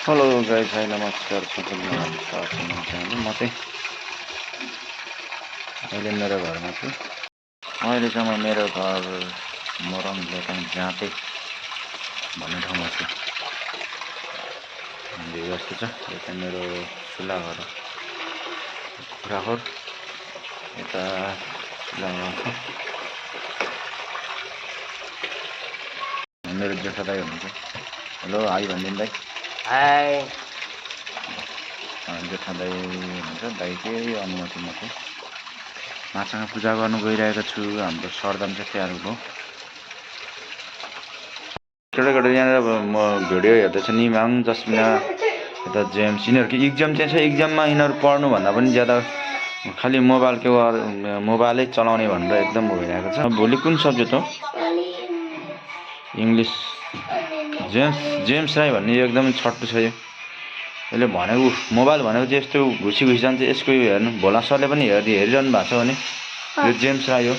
Hello guys, high नमस्कार सबैजनालाई स्वागत छ मेरो च्यानलमा। म चाहिँ अहिले मेरो घरमा छु। अहिले चाहिँ म मेरो घर मोरङ लेटाङ जाँते भन्ने ठाउँमा छु। यो यस्तो छ, यो चाहिँ मेरो चुल्हा घर हो। कुखुराखोर यता चुल्हा घर छ। मेरो जेठा दाइ हुनुहुन्छ। हेलो हाई भनिदिनु दाइ। हाई। जेठा दाइ हुनुहुन्छ। दाइकै अनुमतिमा चाहिँ माछामा पूजा गर्नु गइरहेको छु। हाम्रो सरदाम चाहिँ तयार भयो। केटा यहाँनिर म भिडियो हेर्दैछु। निमाङ, जस्मिना, यता जेम्स, यिनीहरूको इक्जाम चाहिँ छ। इक्जाममा यिनीहरू पढ्नुभन्दा पनि ज्यादा खालि मोबाइलै चलाउने भनेर एकदम भइरहेको छ। भोलि कुन सब्जेक्ट हो? इङ्ग्लिस। जेम्स राई भन्ने यो एकदमै छट्टु छ। यसले भनेको मोबाइल भनेको चाहिँ यस्तो घुसी जान्छ। यसको हेर्नु, भोला सरले पनि हेरिरहनु भएको छ भने यो जेम्स राई हो।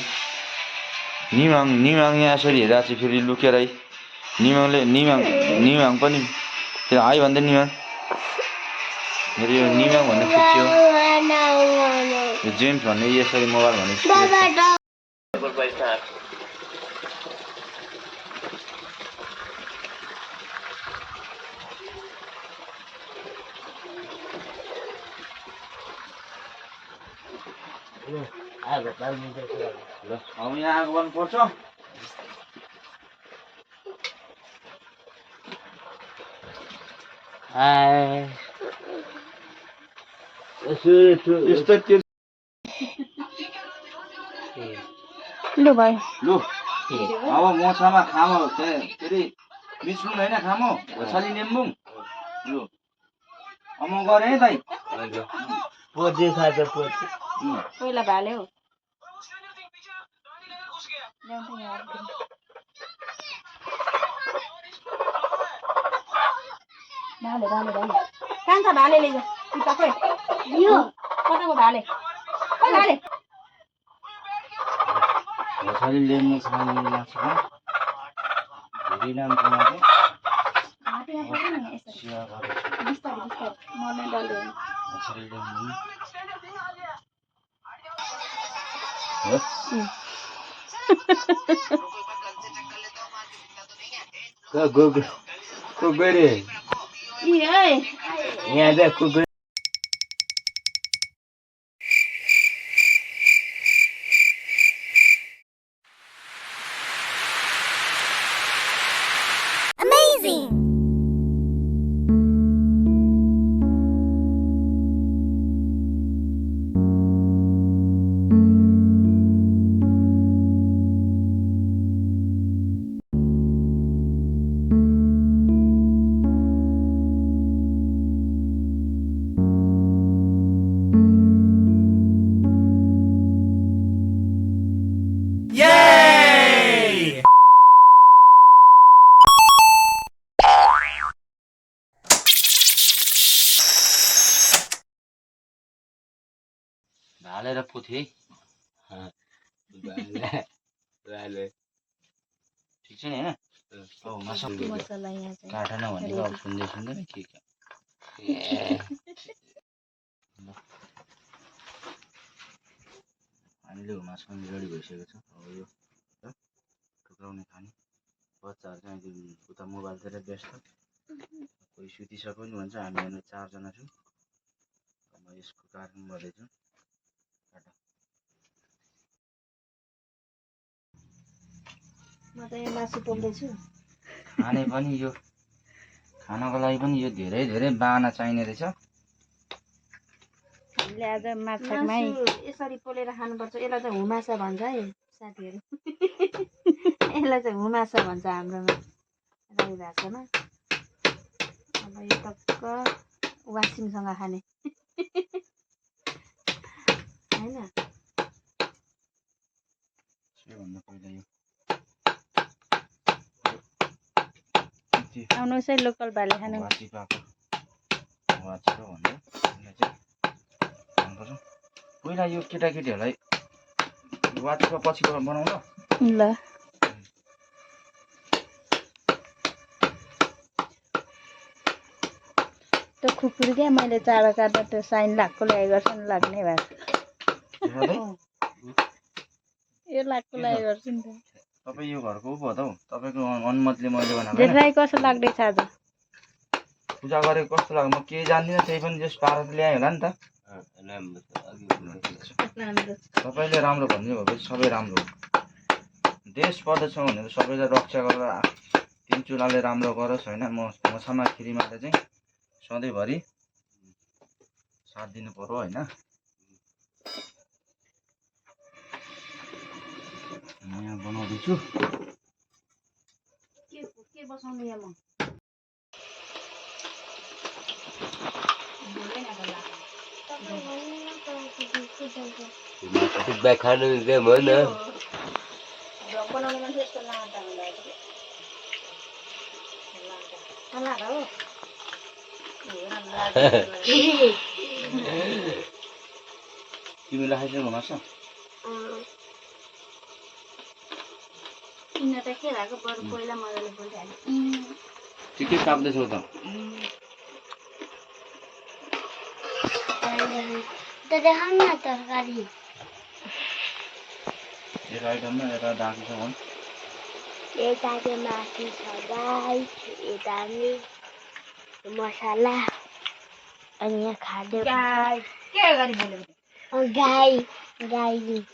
निमाङ यहाँ यसरी हेरिरहेको छ फेरि लुकेरै। निमाङ पनि त्यो हाई भन्दै निमाङ। मेरो यो निमाङ भन्ने खुच्ची हो। यो जेम्स भन्ने यसरी मोबाइल भन्ने अब यहाँ आगो गर्नु पर्छ। लु भाइ लु अब मोछामा खामो फेरि मिस्नु होइन खामो घोसाली नेम्बुङ। लु अब म गरेँ है दाइ। पोते खान्छ पोते। पहिला भाले हो। भाले कहाँ छ भाले? लिन्छ यो कताको भाले? भाले घोसाली लेम्बु खाने माछा धेरै नाम कमाएको सिया मर्ने डल्ले घोसाली लेम्बु कुकुरे यहाँ चाहिँ कुकुर भाले र पुथे ठिक छ नि होइन? मसला यहाँ चाहिँ काठ नभनेको अब सुन्दै के हामीले मासु पनि रेडी भइसकेको छ। अब यो टुक्राउने खाने बच्चाहरू चाहिँ उता मोबाइलतिर व्यस्त, कोही सुतिसक्यो नि भन्छ। हामी यहाँ 4 जना छौँ। म यसको कारण गर्दैछु। म त यहाँ मासु पोल्दैछु। खाने पनि यो खानको लागि पनि यो धेरै बाना चाहिने रहेछ। हामीले आज माछामै यसरी पोलेर खानुपर्छ। यसलाई चाहिँ हुमासा भन्छ है साथीहरू। यसलाई चाहिँ हुमासा भन्छ हाम्रोमा राई भाषामा। अब यो टक्क वासिङसँग खाने होइन? आउनुहोस् है लोकल भाले खानु। पहिला यो केटाकेटीहरूलाई वाचिपा पछि बनाउनु ल। त्यो खुकुरी क्या मैले चारो काट्दा त्यो साइन लाखको ल्याए गर्छु नि लाग्ने भएर यो लाखको ल्याए गर्छु नि त तपाईँ यो घरको पो हो त हौ तपाईँको अनुमतिले मैले बनाएको जेठाई कस्तो लाग्दैछ आज पूजा गरेको कस्तो लाग्यो म केही जान्दिनँ त्यही पनि जस पारा ल्यायो होला नि त सबैले राम्रो भन्ने भएपछि सबै राम्रो हो देश पर्दछ भनेर सबैलाई रक्षा गरेर तिन चुलाले राम्रो गरोस् होइन मछामा खिरीमाले चाहिँ सधैँभरि साथ दिनु पर्यो होइन म यहाँ बनाउँदैछु के बसाउनु यहाँ म सुब्बा खानु दे भन बनाउने मान्छे यस्तो लाँदा होला लाँदा हो तिमीलाई खाइसक्नु भएको छ किन त के भएको बरु पहिला मजाले बोलिहाल्यो के काप्दैछौ त देखाउनु न तरकारी एउटा आइटममा एउटा डाकी छ भन् यता चाहिँ मासु छ गाई यता नि मसला अनि यहाँ खाँदै गाई के गरी बोलेको गाई गाई